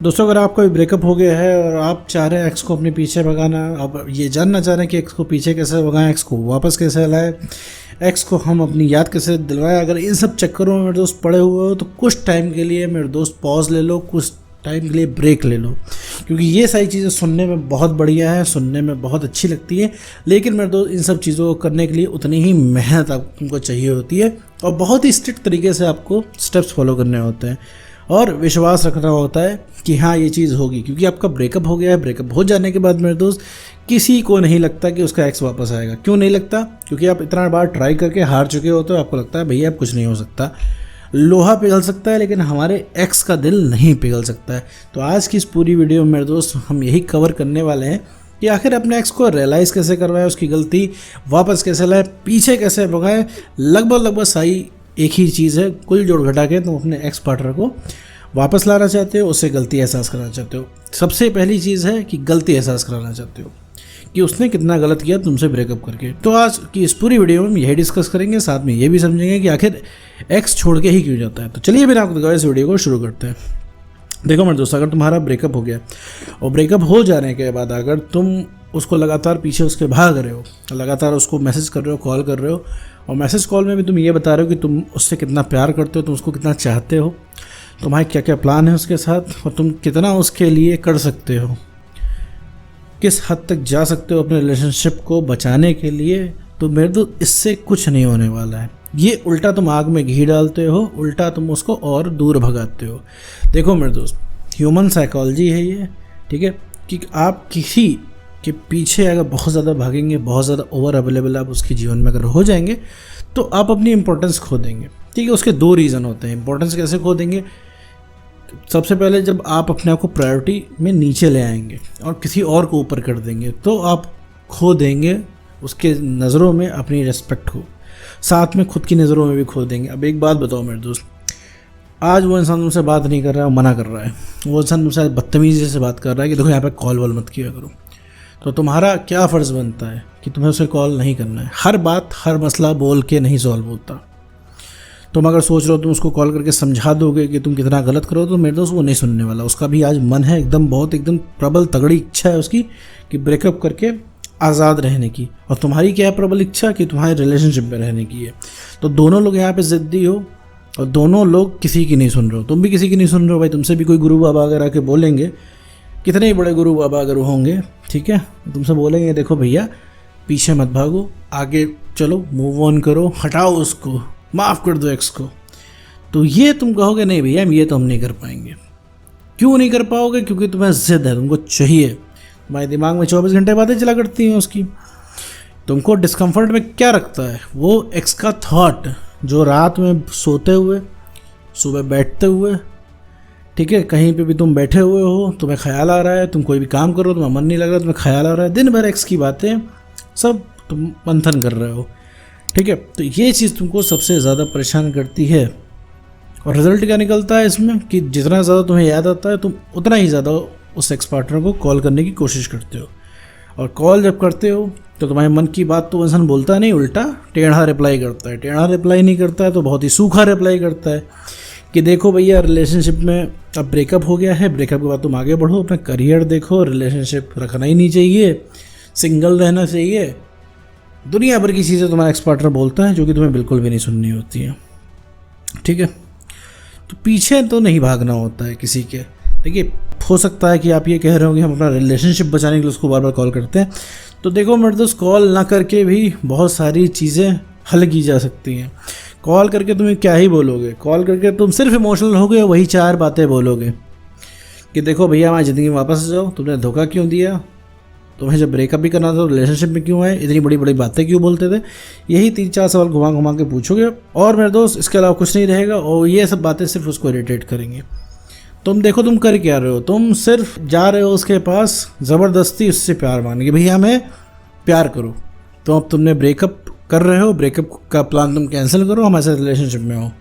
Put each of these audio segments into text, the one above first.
दोस्तों, अगर आपका भी ब्रेकअप हो गया है और आप चाह रहे हैं एक्स को अपने पीछे भगाना, आप ये जानना चाह रहे हैं कि एक्स को पीछे कैसे भगाएं, एक्स को वापस कैसे लाएं, एक्स को हम अपनी याद कैसे दिलवाएं, अगर इन सब चक्करों में मेरे दोस्त पड़े हुए हो तो कुछ टाइम के लिए मेरे दोस्त पॉज ले लो, कुछ टाइम के लिए ब्रेक ले लो, क्योंकि ये सारी चीज़ें सुनने में बहुत बढ़िया है, सुनने में बहुत अच्छी लगती है, लेकिन मेरे दोस्त इन सब चीज़ों को करने के लिए उतनी ही मेहनत आपको चाहिए होती है और बहुत ही स्ट्रिक्ट तरीके से आपको स्टेप्स फॉलो करने होते हैं और विश्वास रखना होता है कि हाँ ये चीज़ होगी, क्योंकि आपका ब्रेकअप हो गया है। ब्रेकअप हो जाने के बाद मेरे दोस्त किसी को नहीं लगता कि उसका एक्स वापस आएगा। क्यों नहीं लगता? क्योंकि आप इतना बार ट्राई करके हार चुके हो, तो आपको लगता है भैया अब कुछ नहीं हो सकता। लोहा पिघल सकता है लेकिन हमारे एक्स का दिल नहीं पिघल सकता है। तो आज की इस पूरी वीडियो में मेरे दोस्त हम यही कवर करने वाले हैं कि आखिर अपने एक्स को रियलाइज़ कैसे करवाएं, उसकी गलती वापस कैसे लाएं, पीछे कैसे भगाएं। लगभग सारी एक ही चीज़ है, कुल जोड़ घटा के तुम अपने एक्स पार्टनर को वापस लाना चाहते हो, उससे गलती एहसास कराना चाहते हो। सबसे पहली चीज़ है कि गलती एहसास कराना चाहते हो कि उसने कितना गलत किया तुमसे ब्रेकअप करके। तो आज की इस पूरी वीडियो में हम यही डिस्कस करेंगे, साथ में ये भी समझेंगे कि आखिर एक्स छोड़ के ही क्यों जाता है। तो चलिए बिना आपको दिखाए इस वीडियो को शुरू करते हैं। देखो मेरे दोस्त, अगर तुम्हारा ब्रेकअप हो गया और ब्रेकअप हो जाने के बाद अगर तुम उसको लगातार पीछे उसके भाग रहे हो, लगातार उसको मैसेज कर रहे हो, कॉल कर रहे हो, और मैसेज कॉल में भी तुम ये बता रहे हो कि तुम उससे कितना प्यार करते हो, तुम उसको कितना चाहते हो, तुम्हारे क्या क्या प्लान है उसके साथ और तुम कितना उसके लिए कर सकते हो, किस हद तक जा सकते हो अपने रिलेशनशिप को बचाने के लिए, तो मेरे दोस्त इससे कुछ नहीं होने वाला है। ये उल्टा तुम आग में घी डालते हो, उल्टा तुम उसको और दूर भगाते हो। देखो मेरे दोस्त, ह्यूमन साइकोलॉजी है ये, ठीक है, कि आप किसी के पीछे अगर बहुत ज़्यादा भागेंगे, बहुत ज़्यादा ओवर अवेलेबल आप उसके जीवन में अगर हो जाएंगे तो आप अपनी इंपॉर्टेंस खो देंगे। ठीक है, उसके दो रीज़न होते हैं। इंपॉर्टेंस कैसे खो देंगे? सबसे पहले जब आप अपने आप को प्रायोरिटी में नीचे ले आएंगे और किसी और को ऊपर कर देंगे तो आप खो देंगे उसके नज़रों में अपनी रेस्पेक्ट को, साथ में खुद की नज़रों में भी खो देंगे। अब एक बात बताओ मेरे दोस्त, आज वो इंसान तुमसे बात नहीं कर रहा है, मना कर रहा है, वो इंसान तुमसे बदतमीजी से बात कर रहा है कि देखो यहाँ पे कॉल वॉल मत किया करो, तो तुम्हारा क्या फ़र्ज़ बनता है कि तुम्हें उसे कॉल नहीं करना है। हर बात, हर मसला बोल के नहीं सॉल्व होता। तुम अगर सोच रहे हो तुम उसको कॉल करके समझा दोगे कि तुम कितना गलत करो, तो मेरे दोस्त वो नहीं सुनने वाला। उसका भी आज मन है एकदम प्रबल तगड़ी इच्छा है उसकी कि ब्रेकअप करके आज़ाद रहने की, और तुम्हारी क्या है प्रबल इच्छा कि तुम्हारे रिलेशनशिप में रहने की है। तो दोनों लोग यहाँ पे ज़िद्दी हो और दोनों लोग किसी की नहीं सुन रहे हो, तुम भी किसी की नहीं सुन रहे हो। भाई तुमसे भी कोई गुरु बाबा अगर आके बोलेंगे, कितने ही बड़े गुरु बाबा अगर होंगे, ठीक है, तुमसे बोलेंगे देखो भैया पीछे मत भागो, आगे चलो, मूव ऑन करो, हटाओ उसको, माफ़ कर दो एक्स को, तो ये तुम कहोगे नहीं भैया ये तो हम नहीं कर पाएंगे। क्यों नहीं कर पाओगे? क्योंकि तुम्हें जिद है, तुमको चाहिए। तुम्हारे दिमाग में 24 घंटे बातें चला करती हैं उसकी। तुमको डिस्कम्फर्ट में क्या रखता है? वो एक्स का थॉट जो रात में सोते हुए, सुबह बैठते हुए, ठीक है, कहीं पे भी तुम बैठे हुए हो, तुम्हें ख्याल आ रहा है, तुम कोई भी काम करो तुम्हें मन नहीं लग रहा, तुम्हें ख्याल आ रहा है, दिन भर एक्स की बातें सब तुम मंथन कर रहे हो, ठीक है। तो ये चीज़ तुमको सबसे ज़्यादा परेशान करती है और रिजल्ट क्या निकलता है इसमें कि जितना ज़्यादा तुम्हें याद आता है तुम उतना ही ज़्यादा उस एक्स पार्टनर को कॉल करने की कोशिश करते हो, और कॉल जब करते हो तो तुम्हारे मन की बात तो इंसान बोलता नहीं, उल्टा टेढ़ा रिप्लाई करता है। टेढ़ा रिप्लाई नहीं करता है तो बहुत ही सूखा रिप्लाई करता है कि देखो भैया रिलेशनशिप में अब ब्रेकअप हो गया है, ब्रेकअप के बाद तुम आगे बढ़ो, अपना करियर देखो, रिलेशनशिप रखना ही नहीं चाहिए, सिंगल रहना चाहिए, दुनिया भर की चीज़ें तुम्हारा एक्स पार्टनर बोलता है जो कि तुम्हें बिल्कुल भी नहीं सुननी होती है। ठीक है, तो पीछे तो नहीं भागना होता है किसी के। देखिए, हो सकता है कि आप ये कह रहे हो कि हम अपना रिलेशनशिप बचाने के लिए उसको बार बार कॉल करते हैं, तो देखो मेरे दोस्त, कॉल ना करके भी बहुत सारी चीज़ें हल की जा सकती हैं। कॉल करके तुम्हें क्या ही बोलोगे? कॉल करके तुम सिर्फ इमोशनल होगे, वही 4 बातें बोलोगे कि देखो भैया हमारी ज़िंदगी में वापस जाओ, तुमने धोखा क्यों दिया, तुम्हें जब ब्रेकअप भी करना था तो रिलेशनशिप में क्यों आए, इतनी बड़ी बड़ी बातें क्यों बोलते थे। यही 3-4 सवाल घुमा घुमा के पूछोगे और मेरे दोस्त इसके अलावा कुछ नहीं रहेगा, और ये सब बातें सिर्फ उसको इरिटेट करेंगे। तुम देखो तुम कर क्या रहे हो, तुम सिर्फ जा रहे हो उसके पास ज़बरदस्ती उससे प्यार मांगने कि भैया हमें प्यार करो। तो अब तुमने ब्रेकअप कर रहे हो, ब्रेकअप का प्लान तुम कैंसिल करो, हमारे साथ रिलेशनशिप में हो।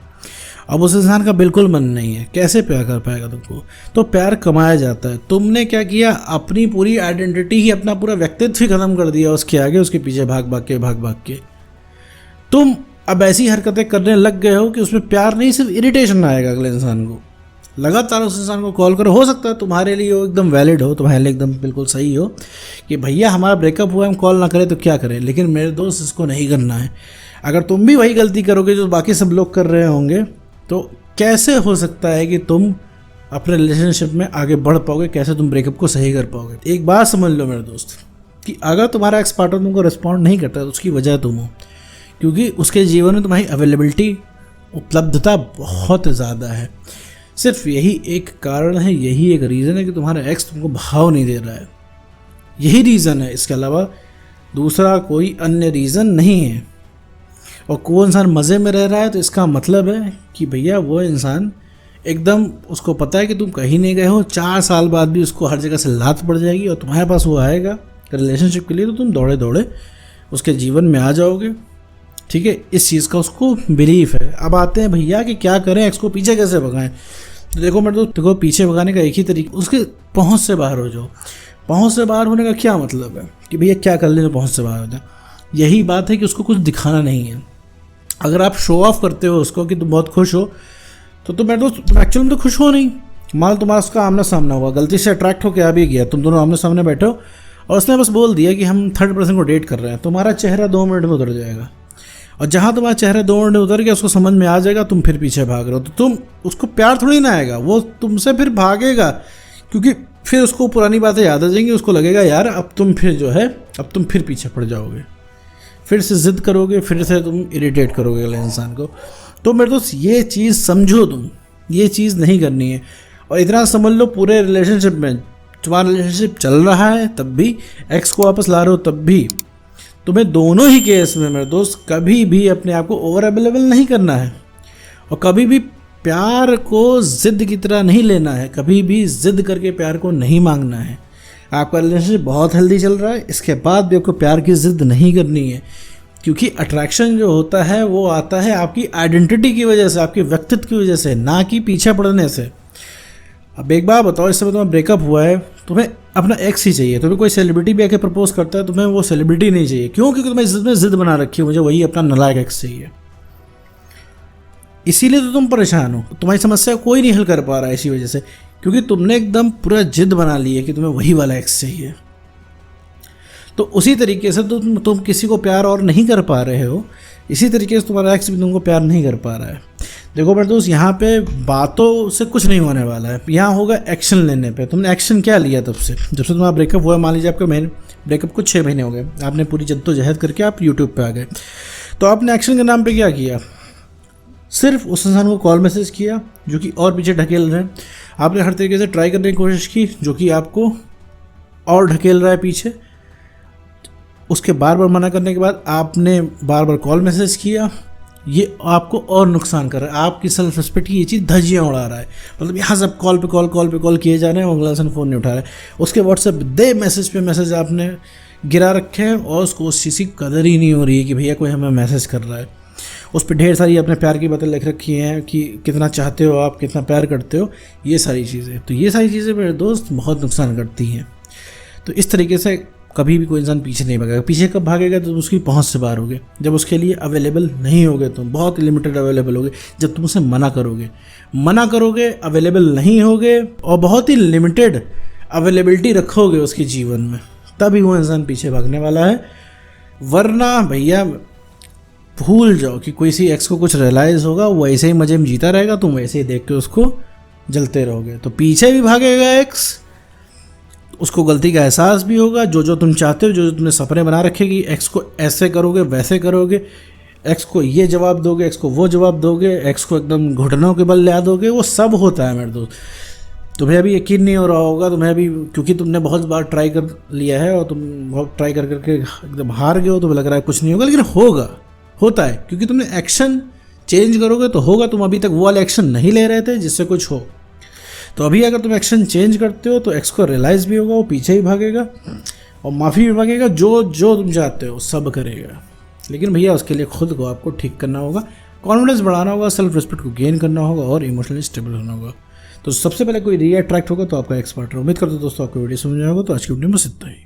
अब उस इंसान का बिल्कुल मन नहीं है, कैसे प्यार कर पाएगा तुमको? तो प्यार कमाया जाता है। तुमने क्या किया, अपनी पूरी आइडेंटिटी ही, अपना पूरा व्यक्तित्व ही खत्म कर दिया उसके आगे, उसके पीछे भाग भाग के। तुम अब ऐसी हरकतें करने लग गए हो कि उसमें प्यार नहीं, सिर्फ इरिटेशन आएगा अगले इंसान को। लगातार उस इंसान को कॉल करो। हो सकता है तुम्हारे लिए वो एकदम वैलिड हो, तुम्हारे लिए एकदम बिल्कुल सही हो कि भैया हमारा ब्रेकअप हुआ, हम कॉल ना करें तो क्या करें, लेकिन मेरे दोस्त इसको नहीं करना है। अगर तुम भी वही गलती करोगे जो बाकी सब लोग कर रहे होंगे, तो कैसे हो सकता है कि तुम अपने रिलेशनशिप में आगे बढ़ पाओगे, कैसे तुम ब्रेकअप को सही कर पाओगे। एक बात समझ लो मेरे दोस्त कि अगर तुम्हारा एक्स पार्टनर तुमको रिस्पॉन्ड नहीं करता तो उसकी वजह तुम हो, क्योंकि उसके जीवन में तुम्हारी अवेलेबिलिटी, उपलब्धता बहुत ज़्यादा है। सिर्फ यही एक कारण है, यही एक रीज़न है कि तुम्हारा एक्स तुमको भाव नहीं दे रहा है। यही रीज़न है, इसके अलावा दूसरा कोई अन्य रीज़न नहीं है। और कोई इंसान मज़े में रह रहा है तो इसका मतलब है कि भैया वो इंसान एकदम, उसको पता है कि तुम कहीं नहीं गए हो, 4 साल बाद भी उसको हर जगह से लात पड़ जाएगी और तुम्हारे पास वो आएगा रिलेशनशिप के लिए, तो तुम दौड़े दौड़े उसके जीवन में आ जाओगे। ठीक है, इस चीज़ का उसको बिलीफ है। अब आते हैं भैया कि क्या करें, एक्स को पीछे कैसे भगाएं। तो देखो मैं तो देखो, पीछे भगाने का एक ही तरीका, उसके पहुंच से बाहर हो जाओ। पहुंच से बाहर होने का क्या मतलब है कि भैया क्या कर ले तो पहुंच से बाहर हो जाए। यही बात है कि उसको कुछ दिखाना नहीं है। अगर आप शो ऑफ करते हो उसको कि तुम बहुत खुश हो, तो तुम एक्चुअल में तो खुश हो नहीं। मान तुम्हारा उसका आमना सामना हुआ, गलती से अट्रैक्ट होकर आ भी गया, तुम दोनों आमने सामने बैठे हो और उसने बस बोल दिया कि हम 3rd पर्सन को डेट कर रहे हैं, तुम्हारा चेहरा 2 मिनट में उतर जाएगा। और जहाँ तुम्हारा चेहरा 2 मिनट में उतर गया, उसको समझ में आ जाएगा तुम फिर पीछे भाग रहे हो, तो तुम उसको प्यार थोड़ी ना आएगा, वो तुमसे फिर भागेगा, क्योंकि फिर उसको पुरानी बातें याद आ जाएंगी। उसको लगेगा यार अब तुम फिर जो है, अब तुम फिर पीछे पड़ जाओगे, फिर से ज़िद करोगे, फिर से तुम इरिटेट करोगे अगले इंसान को। तो मेरे दोस्त ये चीज़ समझो, तुम ये चीज़ नहीं करनी है। और इतना समझ लो, पूरे रिलेशनशिप में तुम्हारा रिलेशनशिप चल रहा है तब भी, एक्स को वापस ला रहे हो तब भी, तुम्हें दोनों ही केस में मेरे दोस्त कभी भी अपने आप को ओवर अवेलेबल नहीं करना है और कभी भी प्यार को ज़िद की तरह नहीं लेना है, कभी भी ज़िद करके प्यार को नहीं मांगना है। आपका रिलेशनशिप बहुत हेल्दी चल रहा है, इसके बाद भी आपको प्यार की ज़िद नहीं करनी है, क्योंकि अट्रैक्शन जो होता है वो आता है आपकी आइडेंटिटी की वजह से, आपके व्यक्तित्व की वजह से, ना कि पीछे पड़ने से। अब एक बार बताओ, इस समय तुम्हारा ब्रेकअप हुआ है, तुम्हें अपना एक्स ही चाहिए, तुम्हें कोई सेलिब्रिटी भी आके प्रपोज करता है, तुम्हें वो सेलिब्रिटी नहीं चाहिए। क्यों? क्योंकि तुम्हें जिद बना रखी है, मुझे वही अपना नालायक एक्स चाहिए। इसीलिए तो तुम परेशान हो, तुम्हारी समस्या कोई नहीं हल कर पा रहा है इसी वजह से, क्योंकि तुमने एकदम पूरा जिद बना ली है कि तुम्हें वही वाला एक्स चाहिए। तो उसी तरीके से तुम किसी को प्यार और नहीं कर पा रहे हो, इसी तरीके से तुम्हारा एक्स भी तुमको प्यार नहीं कर पा रहा है। देखो मेरे दोस्त, यहाँ पे बातों से कुछ नहीं होने वाला है, यहाँ होगा एक्शन लेने पे। तुमने एक्शन क्या लिया तब से, जब से तुम्हारा ब्रेकअप हुआ? मान लीजिए आपके ब्रेकअप को 6 महीने हो गए, आपने पूरी जद्दोजहद करके आप यूट्यूब पे आ गए, तो आपने एक्शन के नाम पे क्या किया? सिर्फ उस इंसान को कॉल मैसेज किया जो कि और पीछे ढकेल रहे हैं। आपने हर तरीके से ट्राई करने की कोशिश की जो कि आपको और ढकेल रहा है पीछे। उसके बार बार मना करने के बाद आपने बार बार कॉल मैसेज किया, ये आपको और नुकसान कर रहा है। आपकी सेल्फ रिस्पेक्ट की ये चीज़ धज्जियाँ उड़ा रहा है। मतलब यहाँ सब कॉल पे कॉल किए जा रहे हैं, अगला इंसान फ़ोन नहीं उठा रहा है। उसके व्हाट्सएप दे मैसेज पे मैसेज आपने गिरा रखे हैं और उसको उस चीज़ की कदर ही नहीं हो रही है कि भैया कोई हमें मैसेज कर रहा है। उस पर ढेर सारी अपने प्यार की बातें लिख रखी हैं कि कितना चाहते हो आप, कितना प्यार करते हो, ये सारी चीज़ें। तो ये सारी चीज़ें मेरे दोस्त बहुत नुकसान करती हैं। तो इस तरीके से कभी भी कोई इंसान पीछे नहीं भागेगा। पीछे कब भागेगा? तो उसकी पहुंच से बाहर होगे, जब उसके लिए अवेलेबल नहीं होगे, तुम बहुत लिमिटेड अवेलेबल होगे। जब तुम उसे मना करोगे अवेलेबल नहीं होगे और बहुत ही लिमिटेड अवेलेबिलिटी रखोगे उसके जीवन में, तभी वो इंसान पीछे भागने वाला है। वरना भैया भूल जाओ कि कोई सी एक्स को कुछ रियलाइज़ होगा, वो ऐसे ही मजे में जीता रहेगा, तुम वैसे ही देख के उसको जलते रहोगे। तो पीछे भी भागेगा एक्स, उसको गलती का एहसास भी होगा। जो तुम चाहते हो, जो तुमने सपने बना रखे कि एक्स को ऐसे करोगे वैसे करोगे, एक्स को ये जवाब दोगे, एक्स को वो जवाब दोगे, एक्स को एकदम घुटनों के बल ला दोगे, वो सब होता है मेरे दोस्त। तुम्हें अभी यकीन नहीं हो रहा होगा, तुम्हें अभी, क्योंकि तुमने बहुत बार ट्राई कर लिया है और तुम बहुत ट्राई कर करके एकदम हार गए हो, तुम्हें लग रहा है कुछ नहीं होगा, लेकिन होता है, क्योंकि तुमने एक्शन चेंज करोगे तो होगा। तुम अभी तक वो वाले एक्शन नहीं ले रहे थे जिससे कुछ हो, तो अभी अगर तुम एक्शन चेंज करते हो तो एक्स को रियलाइज़ भी होगा, वो पीछे ही भागेगा और माफ़ी भी मांगेगा, जो तुम चाहते हो सब करेगा। लेकिन भैया उसके लिए खुद को आपको ठीक करना होगा, कॉन्फिडेंस बढ़ाना होगा, सेल्फ रिस्पेक्ट को गेन करना होगा और इमोशनली स्टेबल होना होगा। तो सबसे पहले कोई री अट्रैक्ट होगा तो आपका एक्स पार्टनर। उम्मीद करते हो दोस्तों आपको वीडियो समझ में आएगा। तो आज की वीडियो में बस इतना ही।